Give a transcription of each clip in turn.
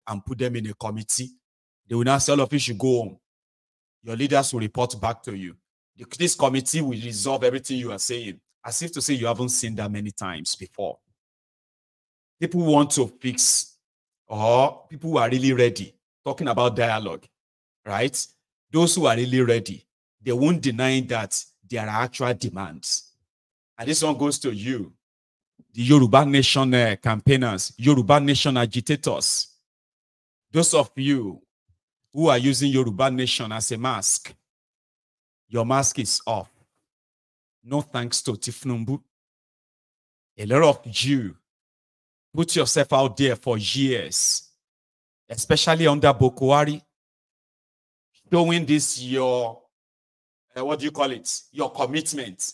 and put them in a committee. They will now say, all of you should go home. Your leaders will report back to you. This committee will resolve everything you are saying, as if to say you haven't seen that many times before. People want to fix, or people who are really ready, talking about dialogue, right? Those who are really ready, they won't deny that there are actual demands. And this one goes to you, the Yoruba Nation campaigners, Yoruba Nation agitators. Those of you who are using Yoruba Nation as a mask, your mask is off. No thanks to Tifnumbu. A lot of you put yourself out there for years, especially under Boko Haram, showing this your, what do you call it? Your commitment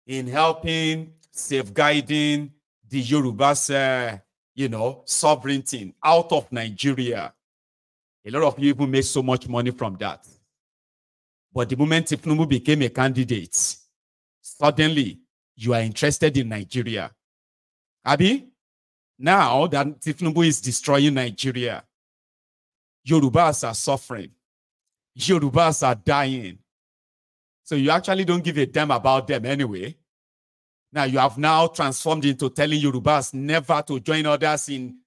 in helping, safeguarding the Yoruba's, sovereignty out of Nigeria. A lot of you even made so much money from that. But the moment Tifnumbu became a candidate, suddenly you are interested in Nigeria. Abi, now that Tifnumbu is destroying Nigeria, Yorubas are suffering. Yorubas are dying. So you actually don't give a damn about them anyway. Now you have now transformed into telling Yorubas never to join others in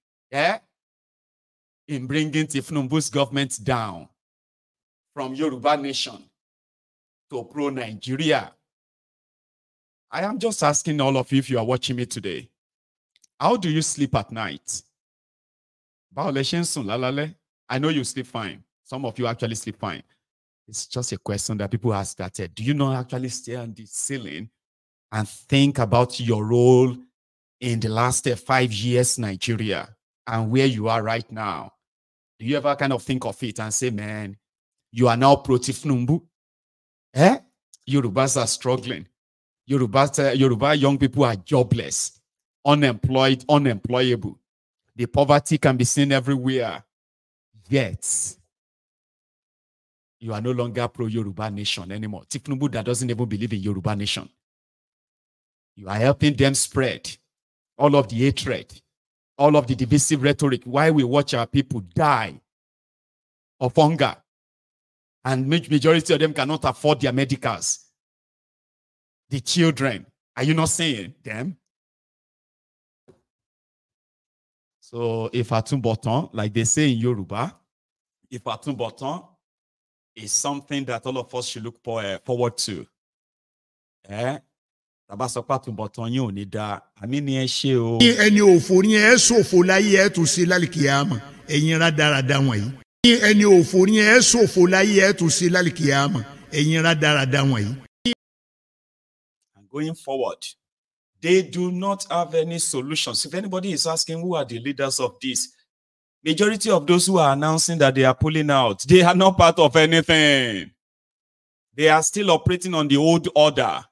bringing Tifnumbu's government down from Yoruba Nation to pro-Nigeria. I am just asking all of you, if you are watching me today, how do you sleep at night? I know you sleep fine. Some of you actually sleep fine. It's just a question that people ask that, do you not actually stare on the ceiling and think about your role in the last 5 years Nigeria and where you are right now? Do you ever kind of think of it and say, man, you are now pro-Tifnumbu? Yorubas are struggling. Yoruba young people are jobless, unemployed, unemployable. The poverty can be seen everywhere. Yet, you are no longer pro-Yoruba Nation anymore. Tifnumbu that doesn't even believe in Yoruba Nation. You are helping them spread all of the hatred, all of the divisive rhetoric, while we watch our people die of hunger. And majority of them cannot afford their medicals. The children, are you not seeing them? So if Atumbotan, like they say in Yoruba, if Atumbotan is something that all of us should look forward to. Ẹni òfò ni ẹ ṣòfò láyé ẹ tún ṣe lálìkìyámà ẹ̀yin rádaràda wọ̀nyí. Ẹni òfò ni ẹ ṣòfò láyé ẹ tún ṣe lálìkìyámà ẹ̀yin rádaràda wọ̀nyí. And going forward, they do not have any solutions. If anybody is asking who are the leaders of this, majority of those who are announcing that they are pulling out, they are not part of anything. They are still operating on the old order,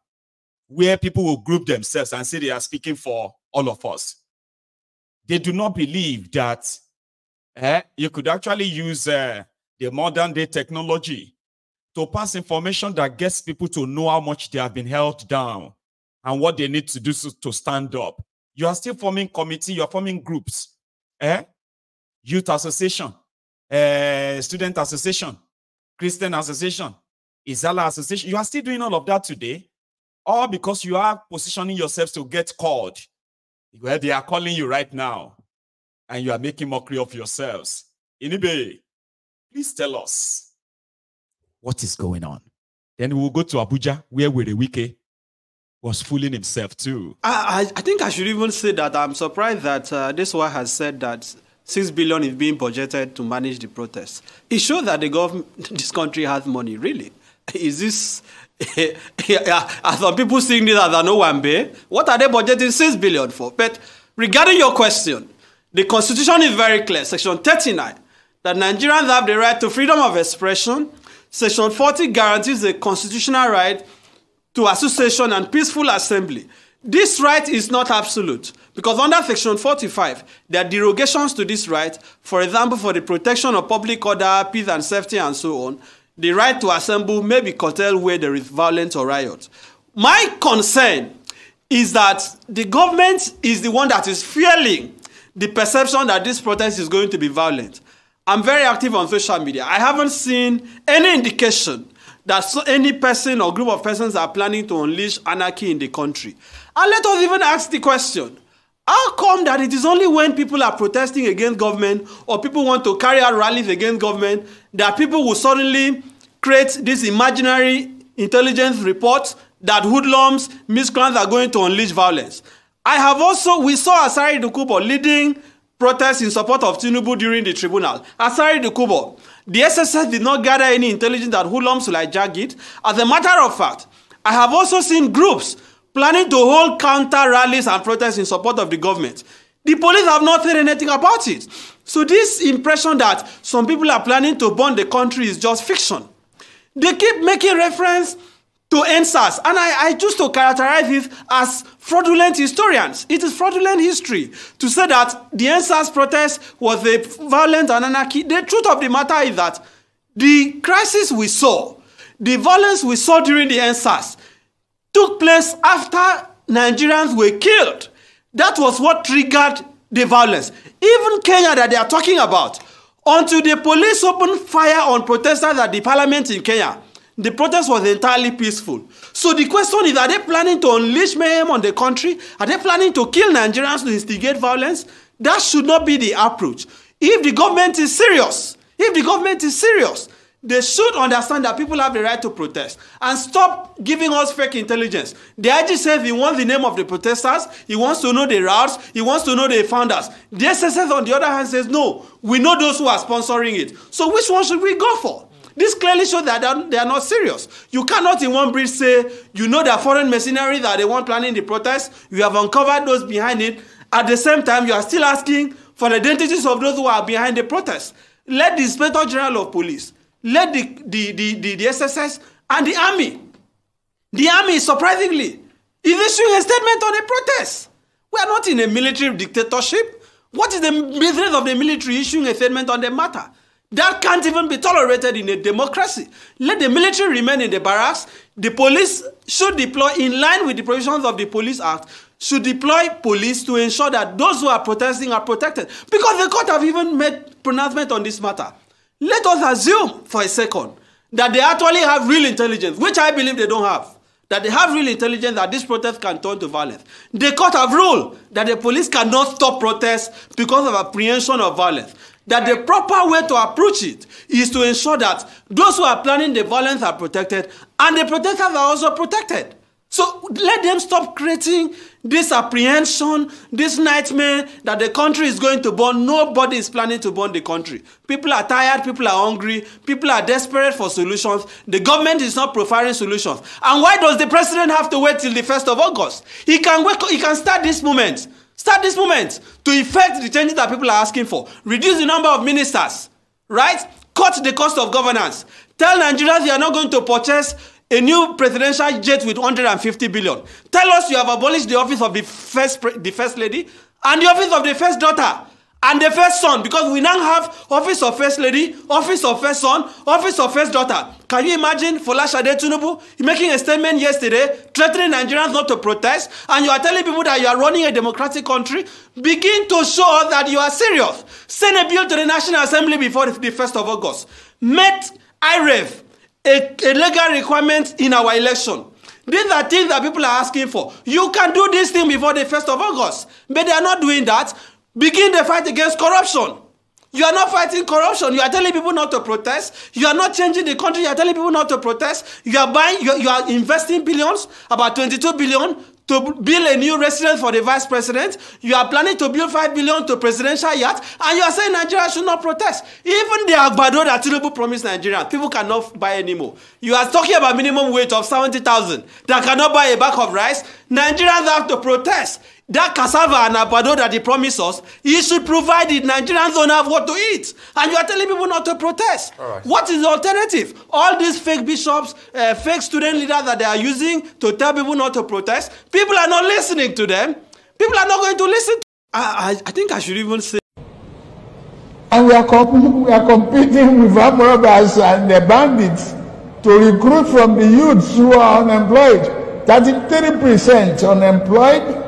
where people will group themselves and say they are speaking for all of us. They do not believe that you could actually use the modern day technology to pass information that gets people to know how much they have been held down and what they need to do to stand up. You are still forming committee, you are forming groups. Youth association, student association, Christian association, Izala association. You are still doing all of that today. All because you are positioning yourselves to get called. Where they are calling you right now. And you are making mockery of yourselves. Inibe, please tell us what is going on. Then we'll go to Abuja, where Werewike was fooling himself too. I think I should even say that I'm surprised that this one has said that 6 billion is being budgeted to manage the protests. It shows that the government, this country has money, really. Is this... Are some people seeing this as an Owambe? What are they budgeting 6 billion for? But regarding your question, the Constitution is very clear. Section 39, that Nigerians have the right to freedom of expression. Section 40 guarantees the constitutional right to association and peaceful assembly. This right is not absolute, because under Section 45, there are derogations to this right. For example, for the protection of public order, peace and safety, and so on. The right to assemble may be curtailed where there is violence or riot. My concern is that the government is the one that is fueling the perception that this protest is going to be violent. I'm very active on social media. I haven't seen any indication that any person or group of persons are planning to unleash anarchy in the country. And let us even ask the question, how come that it is only when people are protesting against government or people want to carry out rallies against government that people will suddenly create this imaginary intelligence report that hoodlums, miscreants are going to unleash violence? We saw Asari Dokubo leading protests in support of Tinubu during the tribunal. Asari Dokubo, the SSS did not gather any intelligence that hoodlums will hijack it. As a matter of fact, I have also seen groups planning to hold counter rallies and protests in support of the government. The police have not said anything about it. So this impression that some people are planning to burn the country is just fiction. They keep making reference to EndSARS, and I choose to characterize it as fraudulent historians. It is fraudulent history to say that the EndSARS protest was a violent and anarchy. The truth of the matter is that the crisis we saw, the violence we saw during the EndSARS, took place after Nigerians were killed. That was what triggered the violence. Even Kenya that they are talking about, until the police opened fire on protesters at the parliament in Kenya, the protest was entirely peaceful. So the question is, are they planning to unleash mayhem on the country? Are they planning to kill Nigerians to instigate violence? That should not be the approach. If the government is serious, they should understand that people have the right to protest and stop giving us fake intelligence. The IG says he wants the name of the protesters, he wants to know the routes, he wants to know the founders. The SSS on the other hand says, no, we know those who are sponsoring it. So which one should we go for? This clearly shows that they are not serious. You cannot in one breath say, you know that foreign mercenaries are the one planning the protest, you have uncovered those behind it. At the same time, you are still asking for the identities of those who are behind the protest. Let the Inspector General of Police, let the SSS and the Army. The Army, surprisingly, is issuing a statement on a protest. We are not in a military dictatorship. What is the business of the military issuing a statement on the matter? That can't even be tolerated in a democracy. Let the military remain in the barracks. The police should deploy, in line with the provisions of the Police Act, should deploy police to ensure that those who are protesting are protected. Because the court have even made pronouncement on this matter. Let us assume for a second that they actually have real intelligence, which I believe they don't have. That they have real intelligence that this protest can turn to violence. The court have ruled that the police cannot stop protests because of apprehension of violence. That the proper way to approach it is to ensure that those who are planning the violence are protected and the protesters are also protected. So let them stop creating this apprehension, this nightmare that the country is going to burn. Nobody is planning to burn the country. People are tired, people are hungry, people are desperate for solutions. The government is not providing solutions. And why does the president have to wait till the 1st of August? He can start this moment. Start this moment to effect the changes that people are asking for. Reduce the number of ministers, right? Cut the cost of governance. Tell Nigerians you are not going to purchase a new presidential jet with 150 billion. Tell us you have abolished the office of the first lady and the office of the first daughter and the first son, because we now have office of first lady, office of first son, office of first daughter. Can you imagine Folashade Tinubu making a statement yesterday threatening Nigerians not to protest, and you are telling people that you are running a democratic country? Begin to show us that you are serious. Send a bill to the National Assembly before the 1st of August. Make IREF a legal requirement in our election. These are things that people are asking for. You can do this thing before the 1st of August, but they are not doing that. Begin the fight against corruption. You are not fighting corruption. You are telling people not to protest. You are not changing the country. You are telling people not to protest. You are investing billions, about 22 billion, to build a new residence for the vice president. You are planning to build 5 billion to presidential yacht, and you are saying Nigeria should not protest. Even the Agbado that Tinubu promised Nigerians, people cannot buy anymore. You are talking about minimum wage of 70,000 that cannot buy a bag of rice. Nigerians have to protest. That cassava and agbado that he promised us, he should provide it. Nigerians don't have what to eat. And you are telling people not to protest. Right. What is the alternative? All these fake bishops, fake student leaders that they are using to tell people not to protest, people are not listening to them. People are not going to listen to I think I should even say. And we are competing with armed robbers and the bandits to recruit from the youths who are unemployed. 33% unemployed.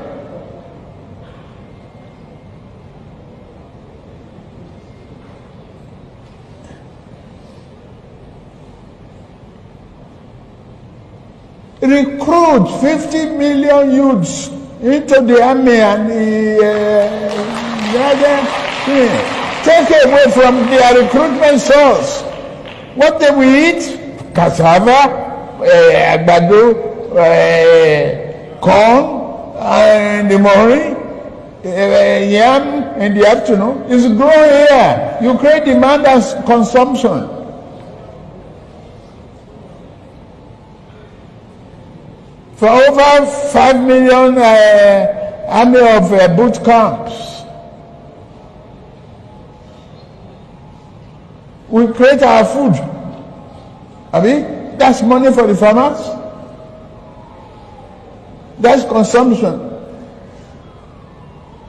recruit 50 million youths into the army and the other thing. Take away from their recruitment source. What they will eat? Cassava, àgbàdo, corn in the morning, yam in the afternoon. It's growing here. You create demand and consumption. For over 5 million army of boot camps. We create our food. That's money for the farmers. That's consumption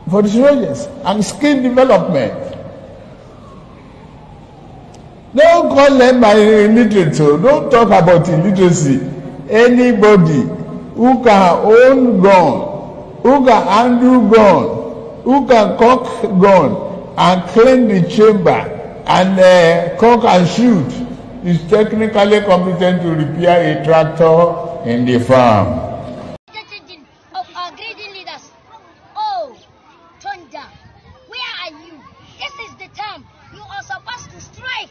for the soldiers and skill development. Don't call them by illiterate. Don't talk about illiteracy. Anybody who can own gun, who can handle gun, who can cock gun and clean the chamber and cock and shoot is technically competent to repair a tractor in the farm. Of our greedy leaders. Oh, Thunder, where are you? This is the time you are supposed to strike,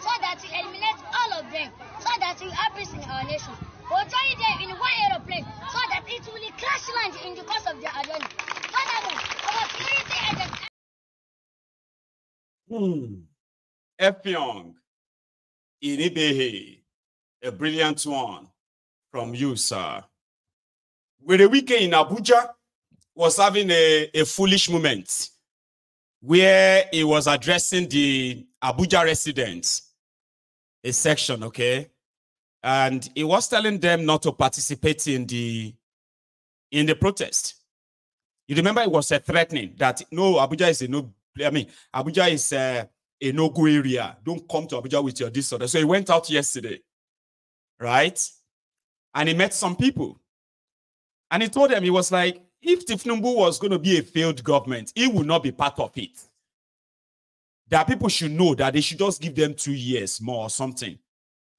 so that you eliminate all of them, so that you have peace in our nation. Or join them in one aeroplane, so that it will crash land in the course of their adjournment. Furthermore, our security agents. Effiong Inibehe, a brilliant one from you, sir. With the weekend in Abuja was having a foolish moment where he was addressing the Abuja residents, a section, okay? And he was telling them not to participate in the protest. You remember it was threatening that no, Abuja is a no, Abuja is a no-go area. Don't come to Abuja with your disorder. So he went out yesterday, right? And he met some people. And he told them, he was like, if Tifnumbu was going to be a failed government, he would not be part of it. That people should know that they should just give them 2 years more or something.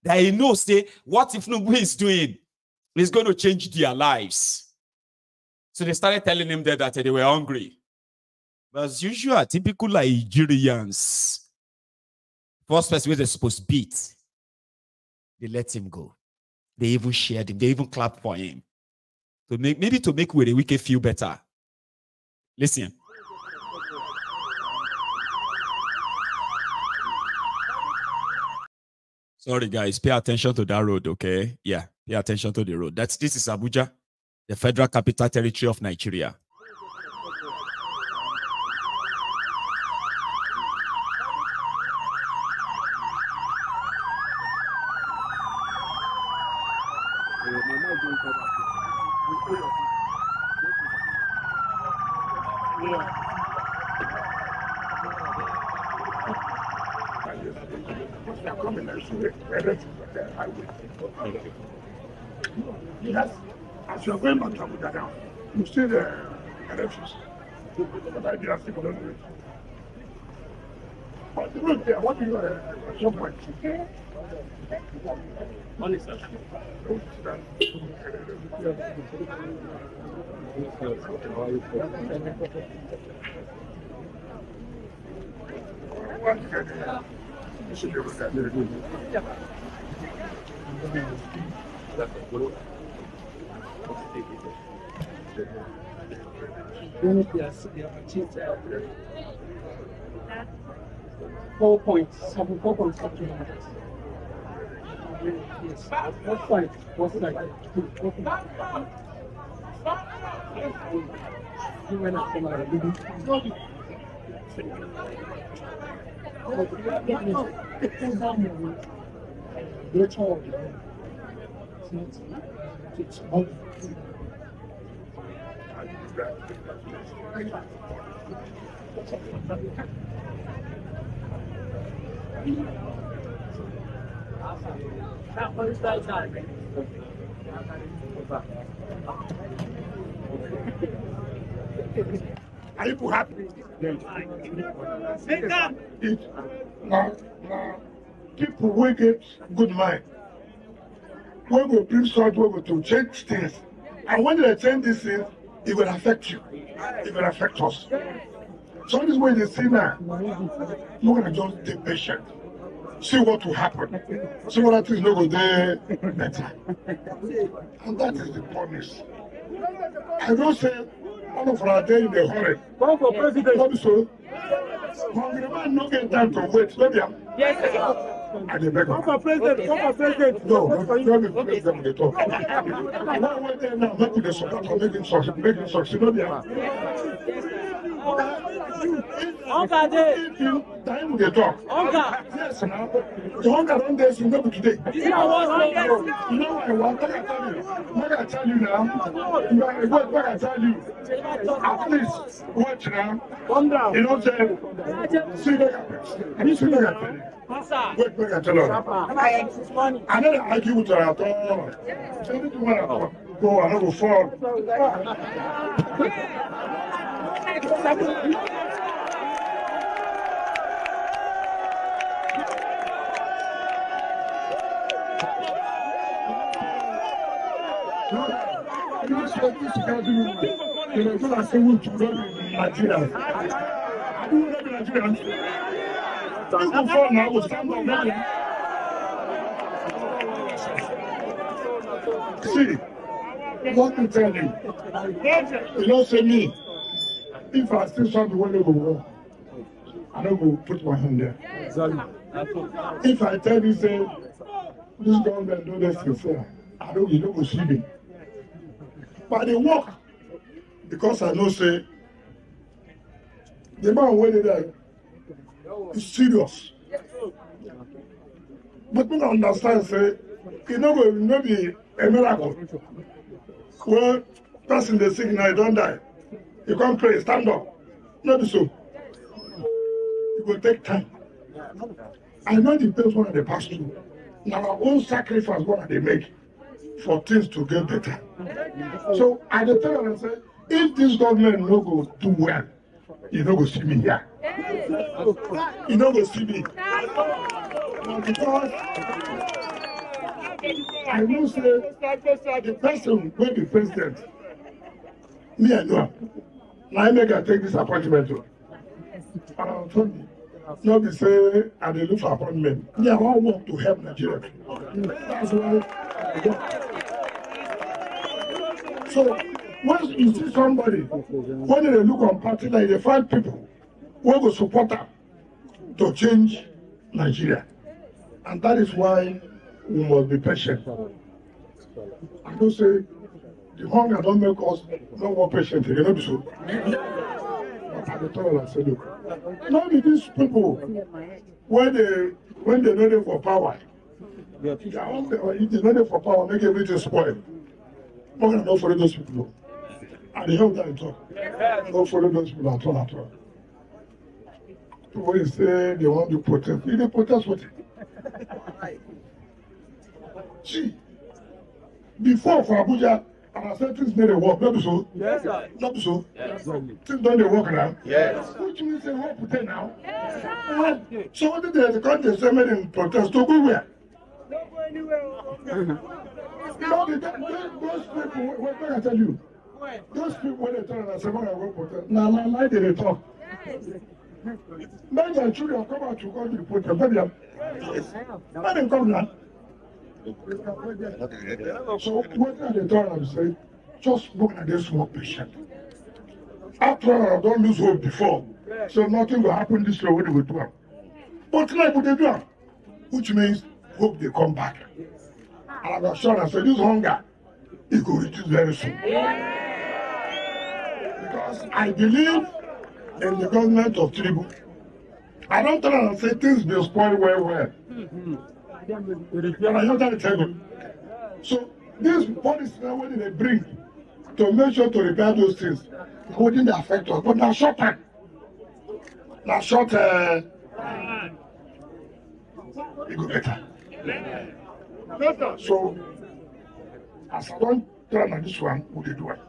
That he knows, say, what Tifnumbu is doing is going to change their lives. So they started telling him that they were hungry. But as usual, typical Nigerians, first person they're supposed to beat, they let him go. They even shared him. They even clapped for him. Maybe to make Wike feel better. Listen. Sorry, guys. Pay attention to that road, okay? Yeah, pay attention to the road. This is Abuja, the Federal Capital Territory of Nigeria. Yes, as you are going back to Abuja now, you see the elections. But I did not see the elections. But the road there, what do you at some point? Money, sir. Yes, 4.7, 4.7. Yes, what's like? What's like? You went up to my Are you happy? Now, people will get good mind. we will bring sort to change things. And when they change these things, it will affect you. It will affect us. So this way they see now, you're going to just be patient. See what will happen. See what things will go there better. And that is the promise. I don't say all of our day in a hurry. For president. Not so. Congressman no get time to wait. Let me. Yes, sir. And the beggar. For president. For president. No, not the president they talk. Now wait there now, make the support or make him succeed. Make him succeed. Not if you time they talk. Yes, now. The hunger on days will not be today. You know why I want to tell you? What I tell you now? What I tell you? At least watch now. You know, say, see the wait, wait, I tell you. I never argue with her at all. So anything when I go, I don't go fall. See, what to tell you? You don't say me. If I still try to want to go, I don't go put my hand there. If I tell you, say, this government do this before, I don't, you don't go see me. But they work because I know, say, the man where they die is serious. But we don't understand, say, it not be a miracle. Well, person they sick now, don't die. You can't pray, stand up. Not so. It will take time. I know the place what they pass through. Now our own sacrifice what they make for things to get better. So I tell them and say, if this government no go do well, you no go see me here. You no go see me. Because I know say the person will be president. Me I know. Now I make I take this appointment. Not be say I dey look for appointment. Me I want work to help Nigeria. That's why I go. So once you see somebody, when they look on party like they find people who will support them to change Nigeria. And that is why we must be patient. I don't say the hunger don't make us no more patient. You know so. But I tell them, I say, look, not be these people when they know them for power. If they know them for power, make everything spoil. We're gonna not follow those people. And they help that talk. Don't follow those people at all. People say they want to protest. They protest what? See, before for Abuja, and I said things need a work, not so. Yes, sir. Not so. Yes, sir. Things don't they work now? Yes. Which means they work with them now. Yes, sir. So what did the country say in protest to go where? Don't go anywhere. No, those people, what I tell you? Those people when they tell us, I go protest. Now, lie they talk. Men and children come out to go to the protest. Let them come now. So what they tell them say, just look at this small patient. After all, I don't lose hope before. So nothing will happen this way when they will do it. But tonight what they do, which means hope they come back. And I'm sure I say this hunger, it will reduce very soon. Because I believe in the government of Tinubu. I don't tell them and say things will spoil well. And I know that it's able. So this policy now what they bring to make sure to repair those things, wouldn't affect us. But now short time. Now short it go better. So as I don't try on this one, what they do it.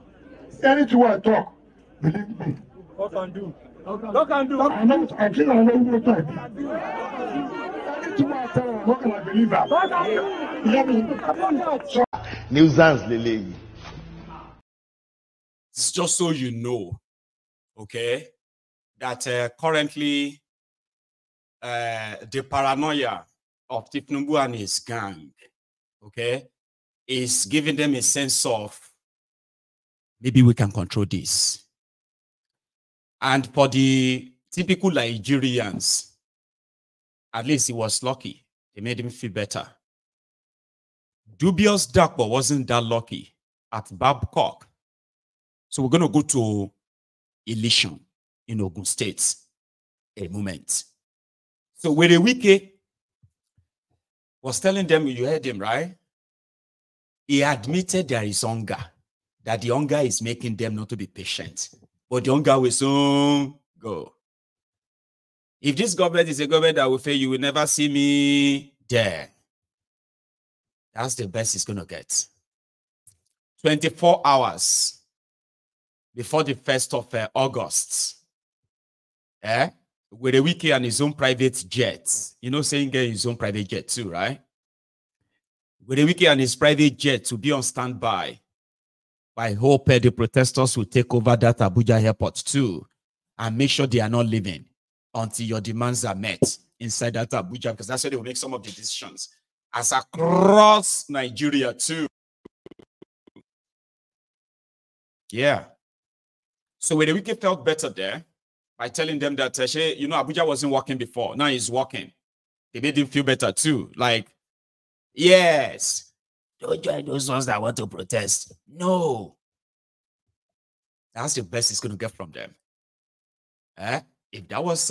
Anything I talk, believe me. What can do? What can do? I think I know what I do. Anything I tell them, what can I do? believe am. You hear me? So nuisance lele. It's just so you know, okay, that currently the paranoia of Tinubu and his gang, okay, is giving them a sense of maybe we can control this. And for the typical Nigerians, at least he was lucky. They made him feel better. Dubious Dakpo wasn't that lucky at Babcock. So we're going to go to Ileshan in Ogun State a moment. So Werewike was telling them, you heard him, right? He admitted there is hunger, that the hunger is making them not to be patient. But the hunger will soon go. If this government is a government that will fail, you will never see me there. That's the best it's going to get. 24 hours before the 1st of August, Werewike and his own private jet, you know, saying get his own private jet too, right? Werewike and his private jet will be on standby. I hope the protesters will take over that Abuja airport too and make sure they are not leaving until your demands are met inside that Abuja, because that's where they will make some of the decisions. As across Nigeria too. Yeah. So Werewike felt better there by telling them that, you know, Abuja wasn't working before. Now he's working. They made him feel better too. Like, yes, don't join those ones that want to protest. No. That's the best he's going to get from them. If that was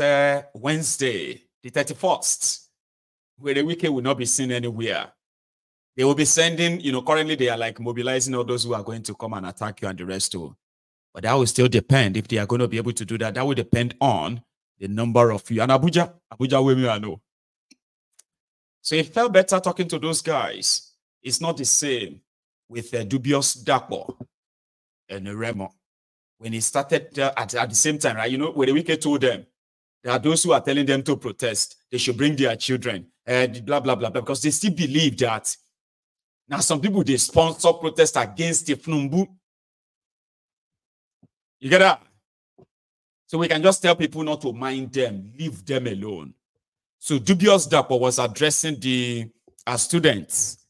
Wednesday, the 31st, Werewike will not be seen anywhere. They will be sending, you know, currently they are like mobilizing all those who are going to come and attack you and the rest too. But that will still depend if they are going to be able to do that. That will depend on the number of you. And Abuja women I know. So it felt better talking to those guys. It's not the same with Dubious Dakpo and Remo. When he started at the same time, right? You know, Werewike told them, there are those who are telling them to protest. They should bring their children, blah, blah, blah, blah, because they still believe that. Now, some people, they sponsor protest against Tinubu. You get that? So we can just tell people not to mind them, leave them alone. So Dubious Dakpo was addressing the students.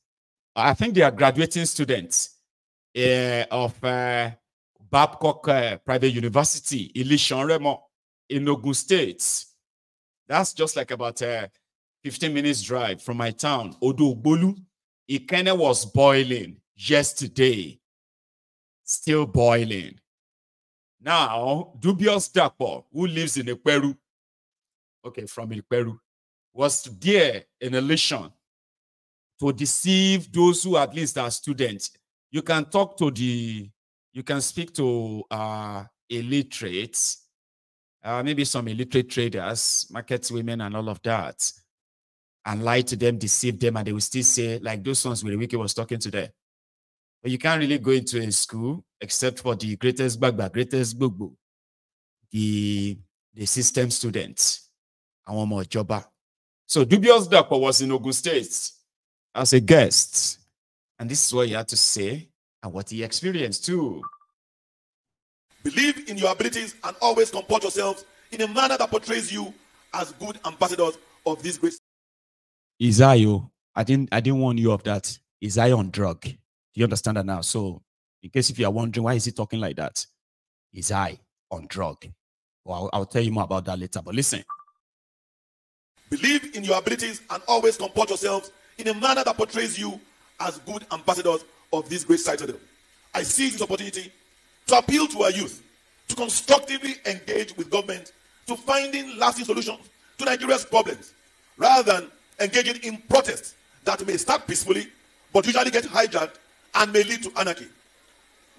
I think they are graduating students of Babcock Private University, Ileshan Remo, in Ogun State. That's just like about 15 minutes drive from my town, Odogbolu. Ikene was boiling yesterday, still boiling. Now, Dubious Dakpo, who lives in Ikperu, okay, from Ikperu, was there in Ileshan to deceive those who at least are students. You can talk to you can speak to illiterates, maybe some illiterate traders, market women and all of that, and lie to them, deceive them, and they will still say, like those ones Werewike was talking to them. But you can't really go into a school except for the greatest bagba, greatest bugbu, the system students, and one more jobber. So Dubious Dakpo was in Ogun State as a guest, and this is what he had to say and what he experienced too. Believe in your abilities and always comport yourselves in a manner that portrays you as good ambassadors of this great. Isaiah, I didn't warn you of that. Isaiah on drug. Do you understand that now? So, in case if you are wondering why is he talking like that, Isaiah on drug. Well, I'll tell you more about that later. But listen. Believe in your abilities and always comport yourselves in a manner that portrays you as good ambassadors of this great citadel. I seize this opportunity to appeal to our youth to constructively engage with government to finding lasting solutions to Nigeria's problems, rather than engaging in protests that may start peacefully but usually get hijacked and may lead to anarchy.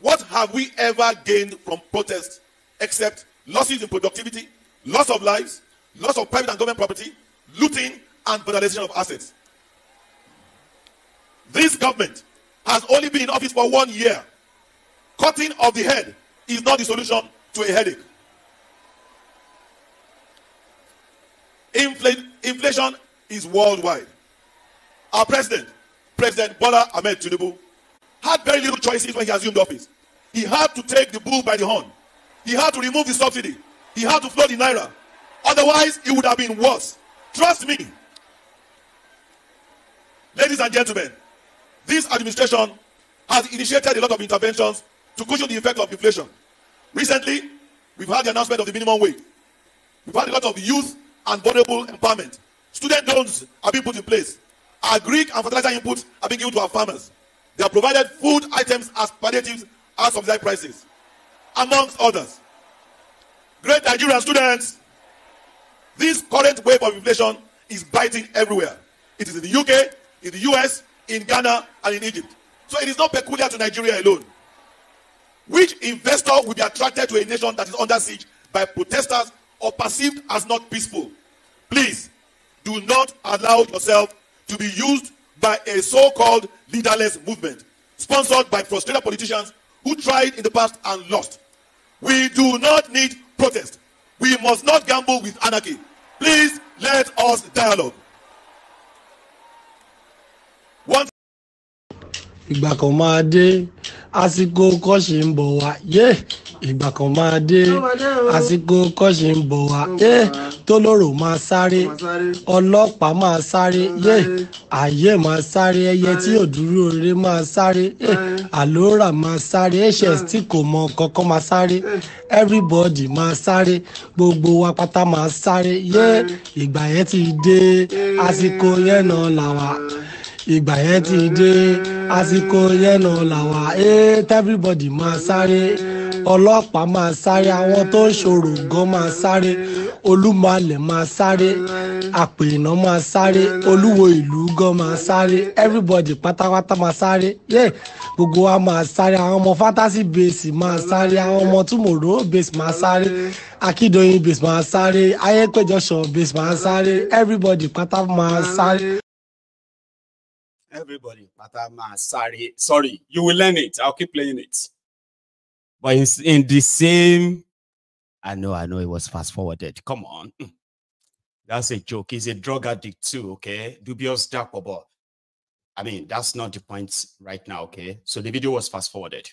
What have we ever gained from protests except losses in productivity, loss of lives, loss of private and government property, looting and vandalization of assets? This government has only been in office for 1 year. Cutting of the head is not the solution to a headache. Inflation is worldwide. Our president, President Bola Ahmed Tinubu, had very little choices when he assumed office. He had to take the bull by the horn. He had to remove the subsidy. He had to float the naira. Otherwise, it would have been worse. Trust me. Ladies and gentlemen, this administration has initiated a lot of interventions to cushion the effect of inflation. Recently, we've had the announcement of the minimum wage. We've had a lot of youth and vulnerable empowerment. Student loans are being put in place. Agric and fertilizer inputs are being given to our farmers. They have provided food items as palliatives at subsidized prices, amongst others. Great Nigerian students, this current wave of inflation is biting everywhere. It is in the UK, in the US, in Ghana, and in Egypt. So it is not peculiar to Nigeria alone. Which investor will be attracted to a nation that is under siege by protesters or perceived as not peaceful? Please, do not allow yourself to be used by a so-called leaderless movement sponsored by frustrated politicians who tried in the past and lost. We do not need protest. We must not gamble with anarchy. Please let us dialogue. Ìgbà kan máa dé, àsìkò kọ́ṣì ń bọ̀ wá, ìgbà kan máa dé, àsìkò kọ́ṣì ń bọ̀ wá, tólórò máa sáré, ọlọ́pàá máa sáré, ayé máa sáré, ẹyẹ tí ò dúró rere máa sáré, àlórà máa sáré, hs tí kò mọ kankan máa sáré, everybody máa sáré, gbogbo wa pátá máa sáré, ìgbà yẹn ti dé, àsìkò yẹn náà là wá. Ìgbà yẹn ti dé, àsìkò yẹn náà là wá, everybody máa sáré, ọlọ́pàá máa sáré, àwọn tó ń ṣòro gan máa sáré, olúmọlẹ̀ máa sáré, àpènà máa sáré, olúwo ìlú gan máa sáré, everybody pátápátá máa sáré, gbogbo wa máa sáré, àwọn ọmọ fantasy base máa sáré, àwọn ọmọ tomorrow base máa sáré, akíndóyin base máa sáré, ayépéjọsọ base máa sáré, everybody pátá máa sáré. Everybody, Patama, sorry, you will learn it. I'll keep playing it. But in the same, I know it was fast forwarded. Come on. That's a joke. He's a drug addict too, okay? Dubious dark, but I mean, that's not the point right now, okay? So the video was fast forwarded.